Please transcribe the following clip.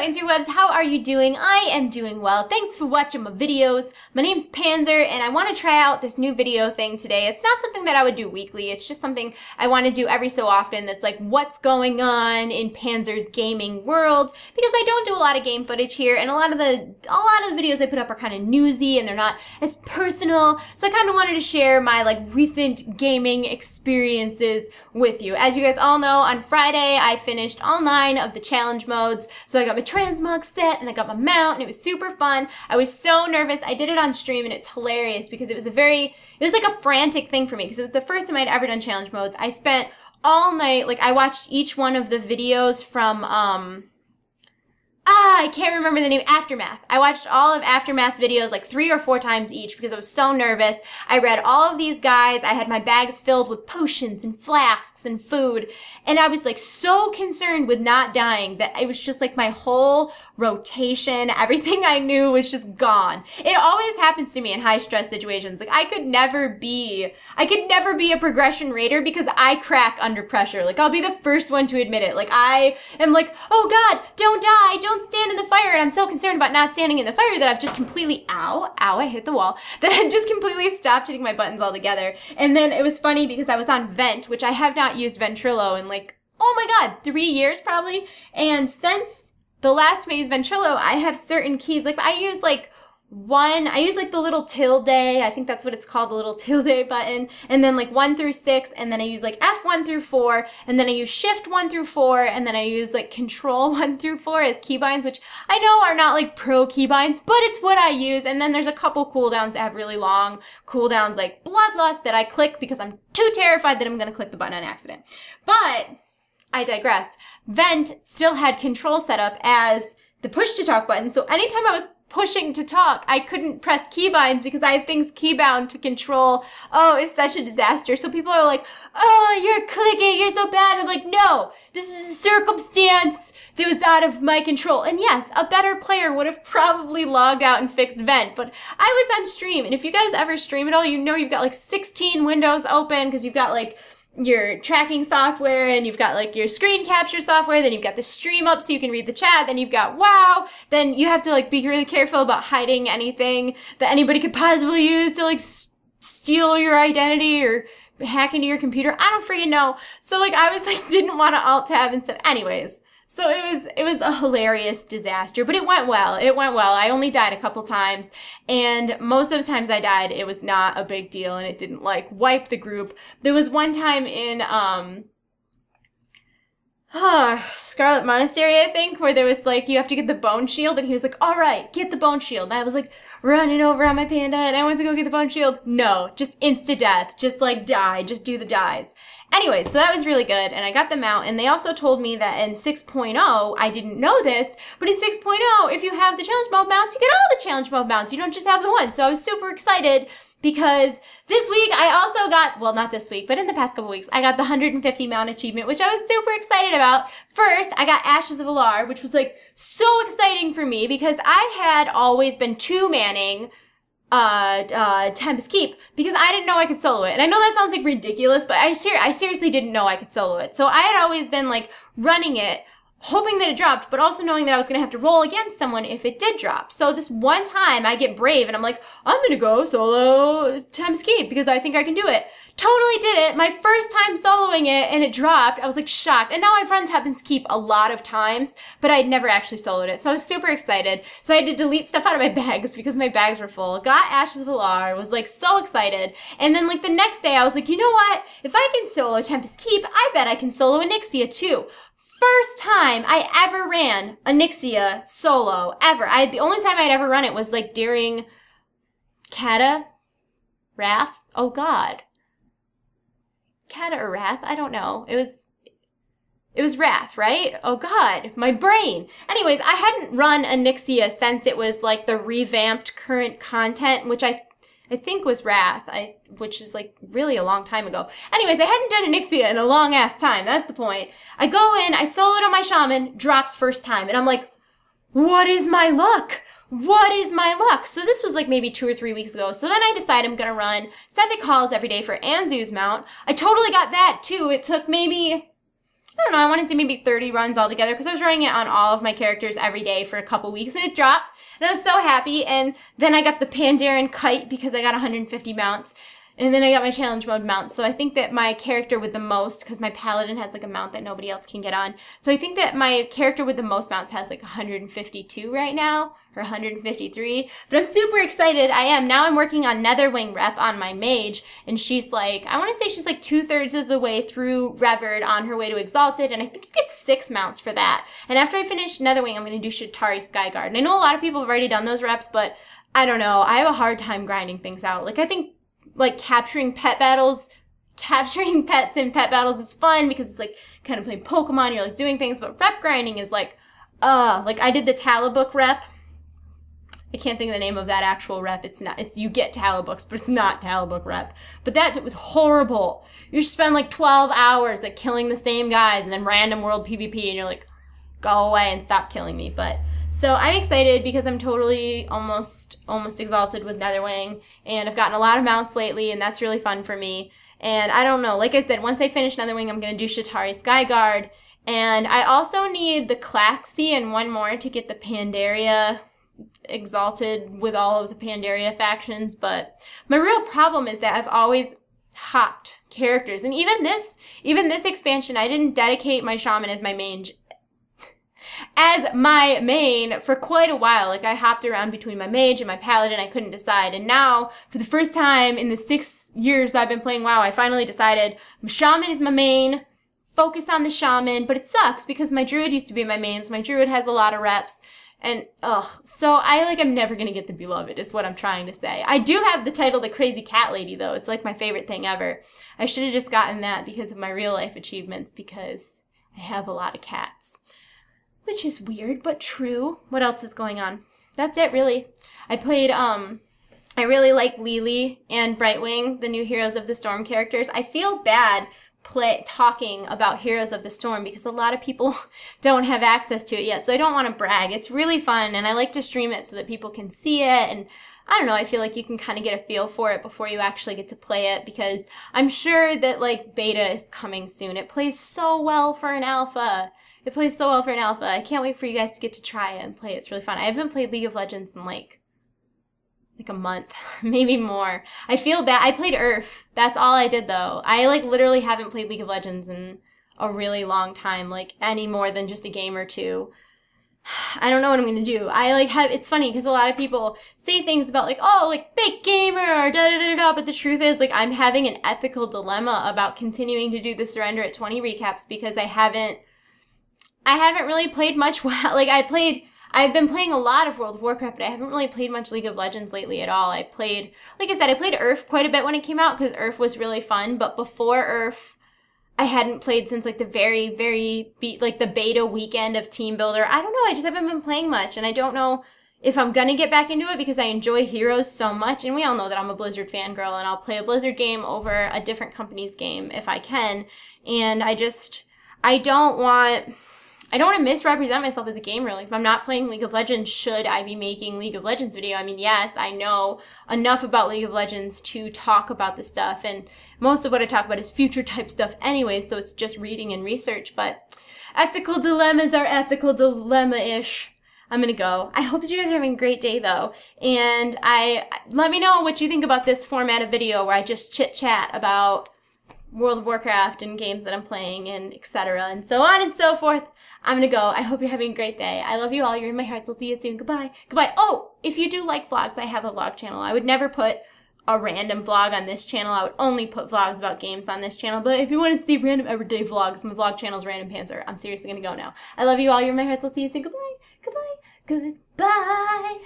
interwebs, how are you doing? I am doing well. Thanks for watching my videos. My name's Panzer and I want to try out this new video thing today. It's not something that I would do weekly. It's just something I want to do every so often that's like what's going on in Panzer's gaming world, because I don't do a lot of game footage here and a lot of the videos I put up are kind of newsy and they're not as personal. So I kind of wanted to share my like recent gaming experiences with you. As you guys all know, on Friday I finished all 9 of the challenge modes. So I got my transmog set and I got my mount and it was super fun. I was so nervous. I did it on stream and it's hilarious because it was like a frantic thing for me because it was the first time I'd ever done challenge modes. I spent all night, like I watched each one of the videos from, I can't remember the name, Aftermath. I watched all of Aftermath's videos like 3 or 4 times each because I was so nervous. I read all of these guides. I had my bags filled with potions and flasks and food. And I was like so concerned with not dying that it was just like my whole rotation, everything I knew was just gone. It always happens to me in high stress situations. Like I could never be a progression raider because I crack under pressure. Like I'll be the first one to admit it. Like I am like, oh God, don't die, don't stand in the fire. And I'm so concerned about not standing in the fire that I've just completely, ow, I hit the wall, that I've just completely stopped hitting my buttons altogether. And then it was funny because I was on Vent, which I have not used Ventrilo in like, oh my God, 3 years probably. And since the last phase Ventrilo, I have certain keys. Like I use like the little tilde, I think that's what it's called, the little tilde button, and then like 1 through 6, and then I use like F1 through 4, and then I use Shift 1 through 4, and then I use like Control 1 through 4 as keybinds, which I know are not like pro keybinds, but it's what I use. And then there's a couple cooldowns that have really long cooldowns, like Bloodlust, that I click because I'm too terrified that I'm gonna click the button on accident. But I digress. Vent still had Control set up as the push to talk button, so anytime I was pushing to talk, I couldn't press keybinds because I have things keybound to Control. Oh, it's such a disaster. So people are like, oh, you're clicking, you're so bad. I'm like, no, this was a circumstance that was out of my control. And yes, a better player would have probably logged out and fixed Vent, but I was on stream. And if you guys ever stream at all, you know you've got like 16 windows open because you've got like your tracking software and you've got like your screen capture software, then you've got the stream up so you can read the chat, then you've got WoW, then you have to like be really careful about hiding anything that anybody could possibly use to like steal your identity or hack into your computer. I don't freaking know. So like I was like didn't want to alt tab and stuff. Anyways, so it was a hilarious disaster, but it went well. It went well. I only died a couple times, and most of the times I died, it was not a big deal, and it didn't like wipe the group. There was one time in Scarlet Monastery, I think, where there was like you have to get the bone shield, and he was like, "All right, get the bone shield." And I was like running over on my panda, and I went to go get the bone shield. No, just insta death. Just like die. Just do the dies. Anyway, so that was really good, and I got them out, and they also told me that in 6.0, I didn't know this, but in 6.0, if you have the challenge mode mounts, you get all the challenge mode mounts. You don't just have the one. So I was super excited because this week I also got, well, not this week, but in the past couple weeks, I got the 150 mount achievement, which I was super excited about. First, I got Ashes of Alar, which was like so exciting for me because I had always been 2-manning Tempest Keep because I didn't know I could solo it. And I know that sounds like ridiculous, but I seriously didn't know I could solo it. So I had always been like running it, hoping that it dropped, but also knowing that I was going to have to roll against someone if it did drop. So this one time I get brave and I'm like, I'm going to go solo Tempest Keep because I think I can do it. Totally did it. My first time soloing it and it dropped. I was like shocked. And now I've run Tempest Keep a lot of times, but I'd never actually soloed it. So I was super excited. So I had to delete stuff out of my bags because my bags were full. Got Ashes of Alar, was like so excited. And then like the next day I was like, you know what? If I can solo Tempest Keep, I bet I can solo Onyxia too. First time I ever ran Onyxia solo, ever. The only time I'd ever run it was like during Kata Wrath. Oh God. Kata or Wrath? I don't know. It was Wrath, right? Oh God, my brain. Anyways, I hadn't run Onyxia since it was like the revamped current content, which I think was Wrath, which is like really a long time ago. Anyways, I hadn't done Onyxia in a long ass time. That's the point. I go in, I soloed on my shaman, drops first time, and I'm like, what is my luck? What is my luck? So this was like maybe 2 or 3 weeks ago. So then I decided I'm gonna run Sethic Halls every day for Anzu's mount. I totally got that too. It took maybe I don't know, I want to say maybe 30 runs altogether because I was running it on all of my characters every day for a couple weeks and it dropped and I was so happy. And then I got the Pandaren kite because I got 150 mounts. And then I got my challenge mode mount. So I think that my character with the most, because my paladin has like a mount that nobody else can get on. So I think that my character with the most mounts has like 152 right now, or 153. But I'm super excited. I am. Now I'm working on Netherwing rep on my mage. And she's like, I want to say she's like 2/3 of the way through Revered on her way to Exalted. And I think you get 6 mounts for that. And after I finish Netherwing, I'm going to do Shatari Skyguard. And I know a lot of people have already done those reps, but I don't know. I have a hard time grinding things out. Like I think like capturing pets in pet battles is fun because it's like kind of playing Pokemon, you're like doing things, but rep grinding is like I did the Talabook rep. I can't think of the name of that actual rep. It's you get Talabooks, but it's not Talabook rep. But that was horrible. You spend like 12 hours like killing the same guys and then random world PvP and you're like, go away and stop killing me. But so I'm excited because I'm totally almost exalted with Netherwing, and I've gotten a lot of mounts lately, and that's really fun for me. And I don't know, like I said, once I finish Netherwing, I'm going to do Shatari Skyguard, and I also need the Klaxi and one more to get the Pandaria exalted with all of the Pandaria factions. But my real problem is that I've always hopped characters, and even this expansion, I didn't dedicate my shaman as my main for quite a while. Like I hopped around between my mage and my paladin. I couldn't decide. And now for the first time in the 6 years that I've been playing WoW, I finally decided my shaman is my main, focus on the shaman. But it sucks because my druid used to be my main. So my druid has a lot of reps. And so I'm never going to get the beloved is what I'm trying to say. I do have the title, the crazy cat lady though. It's like my favorite thing ever. I should have just gotten that because of my real life achievements because I have a lot of cats. Which is weird, but true. What else is going on? That's it, really. I played, I really like Lily and Brightwing, the new Heroes of the Storm characters. I feel bad talking about Heroes of the Storm because a lot of people don't have access to it yet, so I don't want to brag. It's really fun, and I like to stream it so that people can see it, and I don't know, I feel like you can kind of get a feel for it before you actually get to play it because I'm sure that, like, beta is coming soon. It plays so well for an alpha. It plays so well for an alpha. I can't wait for you guys to get to try it and play it. It's really fun. I haven't played League of Legends in like a month, maybe more. I feel bad. I played Earth. That's all I did though. I like literally haven't played League of Legends in a really long time, like any more than just a game or two. I don't know what I'm gonna do. It's funny because a lot of people say things about like, oh, like fake gamer or da da da da, but the truth is like I'm having an ethical dilemma about continuing to do the Surrender at 20 recaps because I haven't really played much WoW. Like I've been playing a lot of World of Warcraft, but I haven't really played much League of Legends lately at all. Like I said, I played Earth quite a bit when it came out because Earth was really fun, but before Earth, I hadn't played since like the the beta weekend of Team Builder. I don't know, I just haven't been playing much, and I don't know if I'm gonna get back into it because I enjoy Heroes so much, and we all know that I'm a Blizzard fangirl, and I'll play a Blizzard game over a different company's game if I can, and I don't want to misrepresent myself as a gamer. Like, if I'm not playing League of Legends, should I be making League of Legends video? I mean, yes, I know enough about League of Legends to talk about this stuff, and most of what I talk about is future type stuff anyways, so it's just reading and research, but ethical dilemmas are ethical dilemma-ish. I'm gonna go. I hope that you guys are having a great day, though, and let me know what you think about this format of video where I just chit-chat about World of Warcraft and games that I'm playing and etc. and so on and so forth. I'm gonna go. I hope you're having a great day. I love you all. You're in my hearts. I'll see you soon. Goodbye. Goodbye. Oh, if you do like vlogs, I have a vlog channel. I would never put a random vlog on this channel. I would only put vlogs about games on this channel. But if you want to see random everyday vlogs, my vlog channel is Random Pantser. I'm seriously gonna go now. I love you all. You're in my hearts. I'll see you soon. Goodbye. Goodbye. Goodbye.